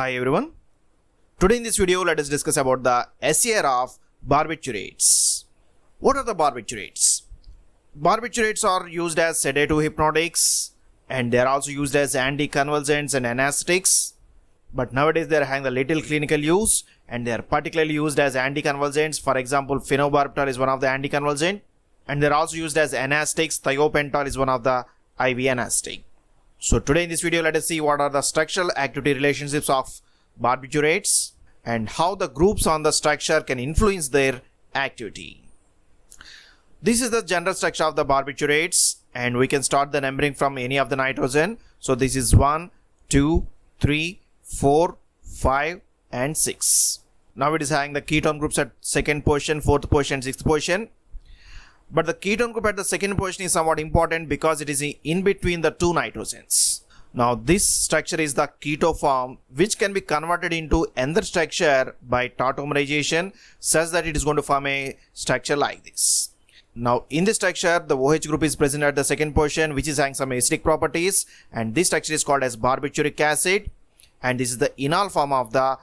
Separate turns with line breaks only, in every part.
Hi everyone. Today in this video, let us discuss about the SAR of barbiturates. What are the barbiturates? Barbiturates are used as sedative hypnotics and they are also used as anticonvulsants and anesthetics. But nowadays they are having a little clinical use and they are particularly used as anticonvulsants. For example, phenobarbital is one of the anticonvulsant and they are also used as anesthetics. Thiopental is one of the IV anesthetic. So today in this video, let us see what are the structural activity relationships of barbiturates and how the groups on the structure can influence their activity. This is the general structure of the barbiturates and we can start the numbering from any of the nitrogen. So this is 1, 2, 3, 4, 5 and 6. Now it is having the ketone groups at second position, fourth position, sixth position. But the ketone group at the second position is somewhat important because it is in between the two nitrogens. Now this structure is the keto form which can be converted into another structure by tautomerization such that it is going to form a structure like this. Now in this structure the OH group is present at the second position which is having some acidic properties and this structure is called as barbituric acid and this is the enol form of the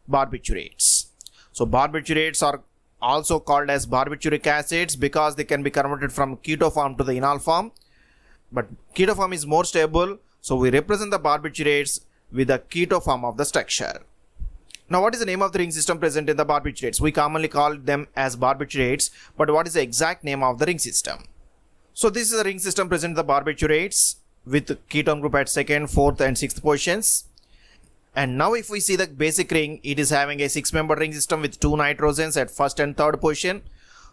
barbiturates. So barbiturates are also called as barbituric acids because they can be converted from keto form to the enol form. But keto form is more stable, so we represent the barbiturates with the keto form of the structure. Now what is the name of the ring system present in the barbiturates? We commonly call them as barbiturates, but what is the exact name of the ring system? So this is the ring system present in the barbiturates with ketone group at second, fourth and sixth positions. And now if we see the basic ring, it is having a 6-member ring system with 2 nitrogens at first and third position.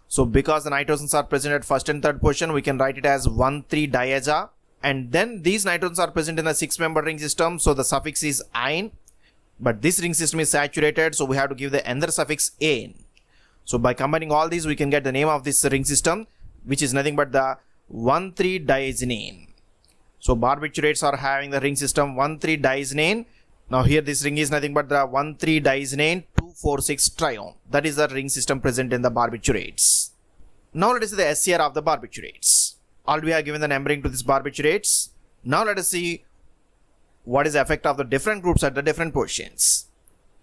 So because the nitrogens are present at first and third position, we can write it as 1,3-diaza. And then these nitrogens are present in the 6-member ring system, so the suffix is "-ine". But this ring system is saturated, so we have to give the another suffix "-ane". So by combining all these, we can get the name of this ring system, which is nothing but the 1,3-diazinane. So barbiturates are having the ring system 1,3-diazinane. Now here this ring is nothing but the 1,3-diazinane 2,4,6-trione. That is the ring system present in the barbiturates. Now let us see the SAR of the barbiturates. Already we have given the numbering to these barbiturates. Now let us see what is the effect of the different groups at the different positions.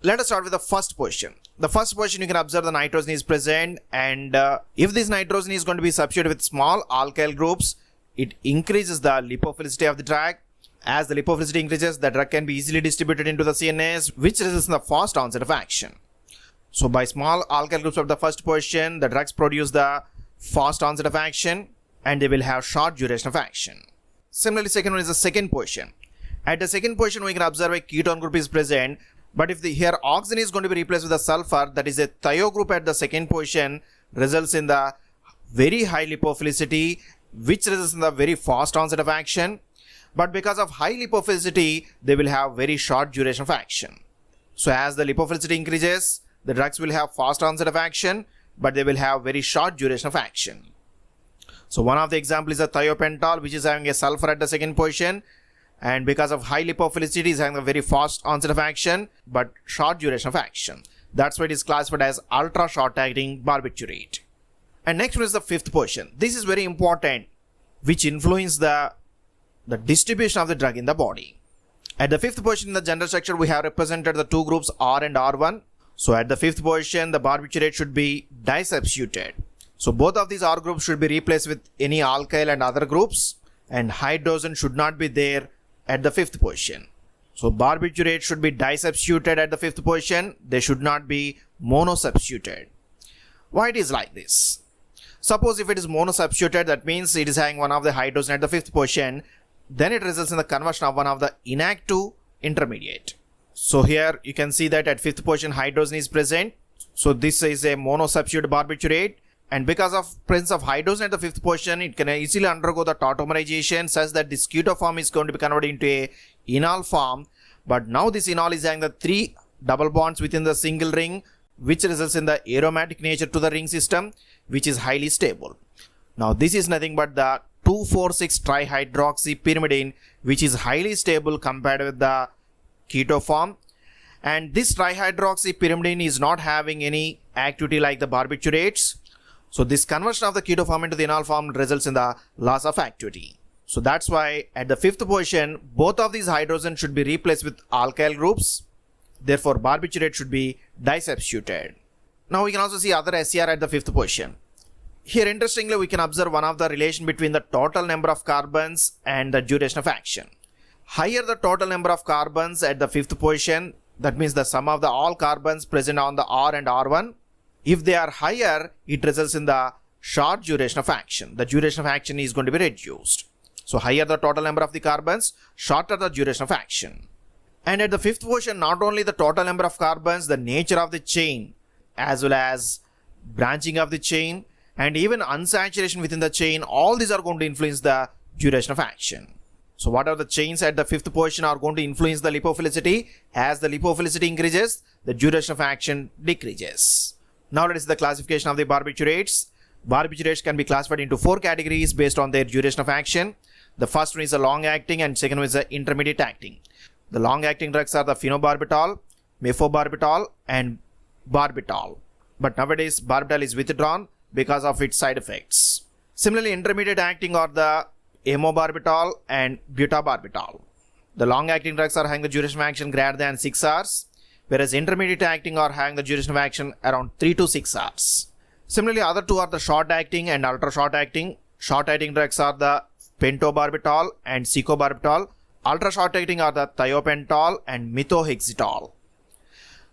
Let us start with the first position. The first position you can observe the nitrogen is present and if this nitrogen is going to be substituted with small alkyl groups, it increases the lipophilicity of the drug. As the lipophilicity increases, the drug can be easily distributed into the CNS, which results in the fast onset of action. So by small alkyl groups of the first position, the drugs produce the fast onset of action and they will have short duration of action. Similarly, second one is the second position. At the second position, we can observe a ketone group is present, but if here oxygen is going to be replaced with a sulfur, that is a thio group at the second position, results in the very high lipophilicity, which results in the very fast onset of action. But because of high lipophilicity, they will have very short duration of action. So as the lipophilicity increases, the drugs will have fast onset of action, but they will have very short duration of action. So one of the examples is a thiopental, which is having a sulfur at the second position, and because of high lipophilicity is having a very fast onset of action, but short duration of action. That's why it is classified as ultra short acting barbiturate. And next one is the fifth position. This is very important, which influences the distribution of the drug in the body. At the fifth position in the general structure, we have represented the two groups R and R1. So at the fifth position, the barbiturate should be disubstituted. So both of these R groups should be replaced with any alkyl and other groups, and hydrogen should not be there at the fifth position. So barbiturate should be disubstituted at the fifth position. They should not be monosubstituted. Why it is like this? Suppose if it is monosubstituted, that means it is having one of the hydrogen at the fifth position. Then it results in the conversion of one of the inactive intermediate. So here you can see that at fifth position hydrogen is present. So this is a monosubstituted barbiturate, and because of presence of hydrogen at the fifth position, it can easily undergo the tautomerization such that this keto form is going to be converted into a enol form. But now this enol is having the 3 double bonds within the single ring, which results in the aromatic nature to the ring system, which is highly stable. Now this is nothing but the 2,4,6-trihydroxypyrimidine, which is highly stable compared with the keto form. And this trihydroxypyrimidine is not having any activity like the barbiturates. So this conversion of the keto form into the enol form results in the loss of activity. So that's why at the fifth position, both of these hydrogens should be replaced with alkyl groups. Therefore, barbiturate should be disubstituted. Now we can also see other SAR at the fifth position. Here interestingly we can observe one of the relation between the total number of carbons and the duration of action. Higher the total number of carbons at the fifth position, that means the sum of the all carbons present on the R and R1. If they are higher, it results in the short duration of action. The duration of action is going to be reduced. So higher the total number of the carbons, shorter the duration of action. And at the fifth position, not only the total number of carbons, the nature of the chain, as well as branching of the chain, and even unsaturation within the chain, all these are going to influence the duration of action. So what are the chains at the fifth position are going to influence the lipophilicity? As the lipophilicity increases, the duration of action decreases. Now let us see the classification of the barbiturates. Barbiturates can be classified into 4 categories based on their duration of action. The first one is the long acting and second one is the intermediate acting. The long acting drugs are the phenobarbital, phenobarbital and barbital. But nowadays barbital is withdrawn because of its side effects. Similarly, intermediate acting are the phenobarbital and butabarbital. The long acting drugs are having the duration of action greater than 6 hours, whereas intermediate acting are having the duration of action around 3 to 6 hours. Similarly, other two are the short acting and ultra short acting. Short acting drugs are the pentobarbital and secobarbital. Ultra short acting are the thiopental and methotrexate.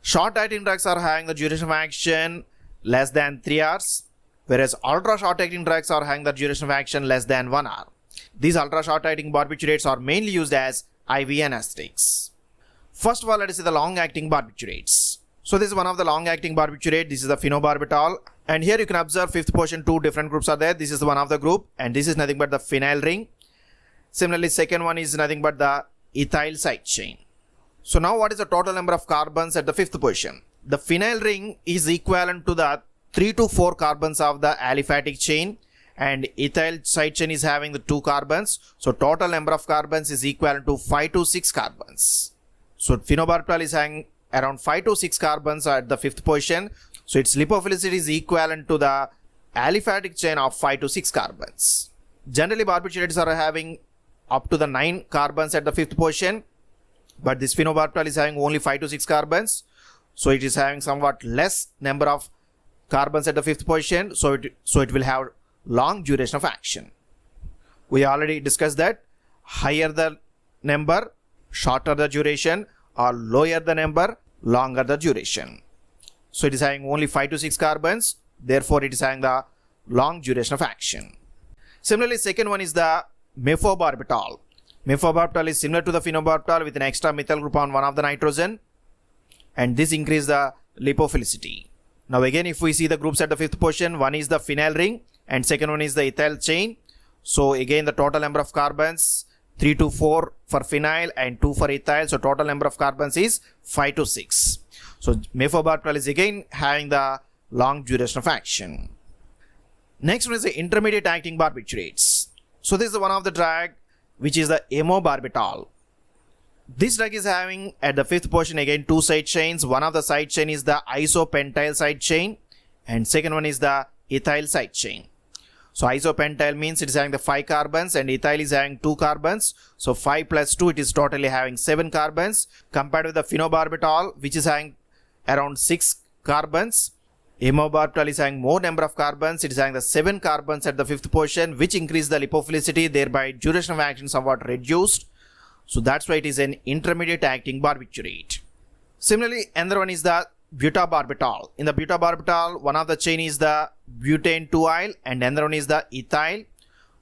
Short acting drugs are having the duration of action less than 3 hours, whereas ultra short acting drugs are having the duration of action less than 1 hour. These ultra short acting barbiturates are mainly used as IV anesthetics. First of all, let us see the long acting barbiturates. So this is one of the long acting barbiturate. This is the phenobarbital. And here you can observe fifth position, 2 different groups are there. This is one of the group and this is nothing but the phenyl ring. Similarly, second one is nothing but the ethyl side chain. So now what is the total number of carbons at the fifth position? The phenyl ring is equivalent to the 3 to 4 carbons of the aliphatic chain and ethyl side chain is having the 2 carbons. So total number of carbons is equivalent to 5 to 6 carbons. So phenobarbital is having around 5 to 6 carbons at the fifth position. So its lipophilicity is equivalent to the aliphatic chain of 5 to 6 carbons. Generally barbiturates are having up to the 9 carbons at the fifth position, but this phenobarbital is having only 5 to 6 carbons. So it is having somewhat less number of carbons at the fifth position. So it will have long duration of action. We already discussed that higher the number, shorter the duration, or lower the number, longer the duration. So it is having only 5 to 6 carbons, therefore it is having the long duration of action. Similarly, second one is the phenobarbital. Phenobarbital is similar to the phenobarbital with an extra methyl group on one of the nitrogen, and this increases the lipophilicity. Now again, if we see the groups at the fifth position, one is the phenyl ring and second one is the ethyl chain. So again, the total number of carbons 3 to 4 for phenyl and 2 for ethyl. So total number of carbons is 5 to 6. So phenobarbital is again having the long duration of action. Next one is the intermediate acting barbiturates. So this is one of the drug which is the phenobarbital. This drug is having at the fifth position again 2 side chains. One of the side chain is the isopentyl side chain and second one is the ethyl side chain. So isopentyl means it is having the 5 carbons and ethyl is having 2 carbons. So 5 plus 2 it is totally having 7 carbons compared with the phenobarbital which is having around 6 carbons. Phenobarbital is having more number of carbons. It is having the 7 carbons at the fifth position which increase the lipophilicity, thereby duration of action somewhat reduced. So that's why it is an intermediate acting barbiturate. Similarly, another one is the butabarbital. In the butabarbital, one of the chain is the butane 2-yle and another one is the ethyl.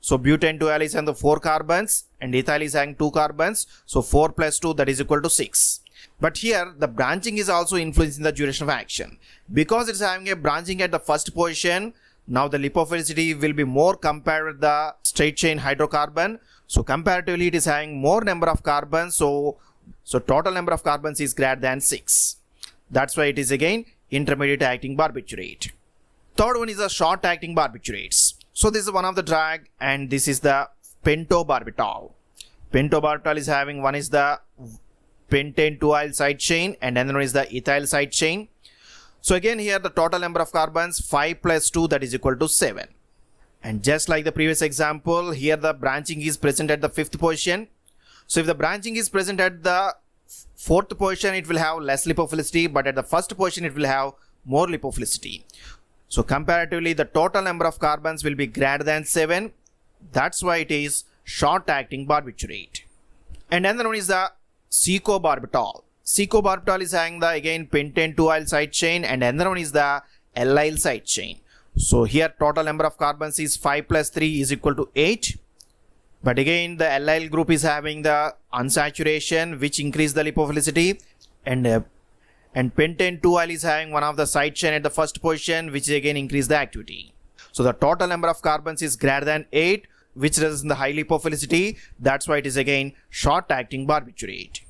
So butane 2-yle is having the 4 carbons and ethyl is having 2 carbons. So 4 plus 2 that is equal to 6. But here the branching is also influencing the duration of action. Because it is having a branching at the first position, now the lipophilicity will be more compared with the straight chain hydrocarbon. So comparatively it is having more number of carbons. So total number of carbons is greater than 6. That's why it is again intermediate acting barbiturate. Third one is the short acting barbiturates. So this is one of the drug and this is the pentobarbital. Pentobarbital is having one is the pentane 2-yle side chain and another one is the ethyl side chain. So again here the total number of carbons 5 plus 2 that is equal to 7. And just like the previous example, here the branching is present at the fifth position. So if the branching is present at the fourth position it will have less lipophilicity, but at the first position it will have more lipophilicity. So comparatively the total number of carbons will be greater than 7. That's why it is short acting barbiturate. And another one is the secobarbital. Secobarbital is having the again pentane 2-allyl side chain, and another one is the allyl side chain. So here total number of carbons is 5 plus 3 is equal to 8. But again the allyl group is having the unsaturation which increase the lipophilicity, and pentane 2-allyl is having one of the side chain at the first position which again increase the activity. So the total number of carbons is greater than 8, which results in the high lipophilicity. That's why it is again short acting barbiturate.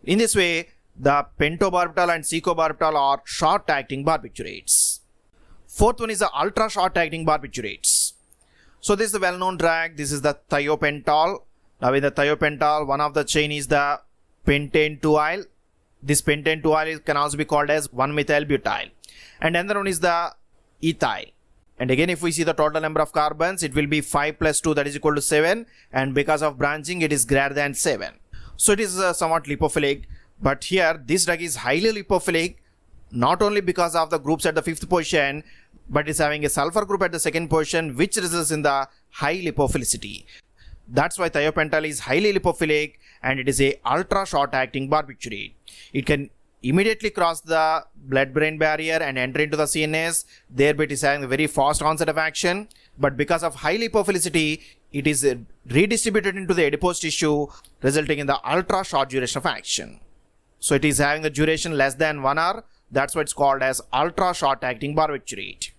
In this way the pentobarbital and secobarbital are short acting barbiturates. Fourth one is the ultra short acting barbiturates. So this is the well known drug. This is the thiopental. Now in the thiopental, one of the chain is the pentane 2-allyl. This pentane 2-allyl can also be called as 1-methyl-butyl. And another one is the ethyl. And again if we see the total number of carbons, it will be 5 plus 2 that is equal to 7, and because of branching it is greater than 7. So it is somewhat lipophilic, but here this drug is highly lipophilic not only because of the groups at the 5th position, but it's having a sulfur group at the 2nd position which results in the high lipophilicity. That's why thiopental is highly lipophilic and it is a ultra short acting barbiturate. It can immediately cross the blood-brain barrier and enter into the CNS, thereby it is having a very fast onset of action. But because of high lipophilicity, it is redistributed into the adipose tissue, resulting in the ultra short duration of action. So it is having the duration less than 1 hour. That's why it's called as ultra short acting barbiturate.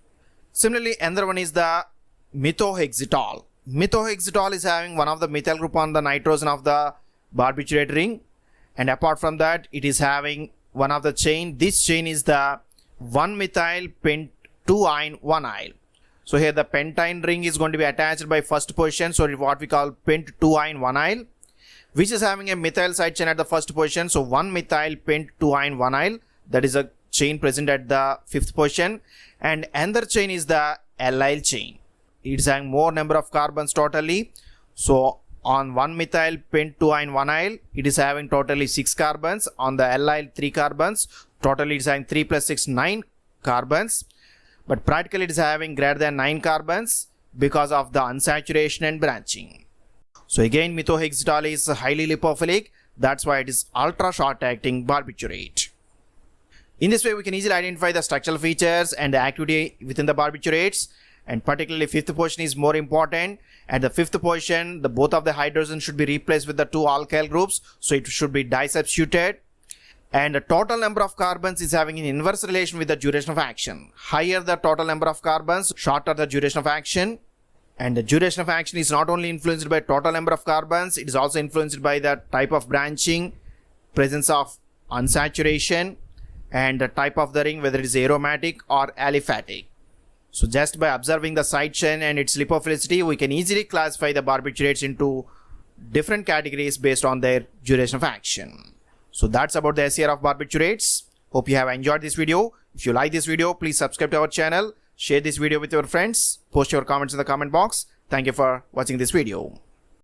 Similarly, another one is the methohexital. Methohexital is having one of the methyl group on the nitrogen of the barbiturate ring, and apart from that it is having one of the chain. This chain is the 1-methyl pent 2-ine 1-allyl. So here the pentyne ring is going to be attached by first position, so what we call pent 2-ine 1-allyl, which is having a methyl side chain at the first position. So 1-methyl pent 2-ine 1-allyl, that is a chain present at the 5th position, and another chain is the allyl chain. It is having more number of carbons totally. So on 1-methyl pent 2-ine 1-allyl, it is having totally 6 carbons. On the allyl 3 carbons. Totally it is having 3 plus 6 9 carbons. But practically it is having greater than 9 carbons because of the unsaturation and branching. So again methohexital is highly lipophilic. That's why it is ultra short acting barbiturate. In this way we can easily identify the structural features and the activity within the barbiturates, and particularly 5th position is more important. At the 5th position, both of the hydrogens should be replaced with the 2 alkyl groups, so it should be disubstituted. And the total number of carbons is having an inverse relation with the duration of action. Higher the total number of carbons, shorter the duration of action. And the duration of action is not only influenced by total number of carbons, it is also influenced by the type of branching, presence of unsaturation, and the type of the ring, whether it is aromatic or aliphatic. So just by observing the side chain and its lipophilicity, we can easily classify the barbiturates into different categories based on their duration of action. So that's about the SAR of barbiturates. Hope you have enjoyed this video. If you like this video, please subscribe to our channel, share this video with your friends, post your comments in the comment box. Thank you for watching this video.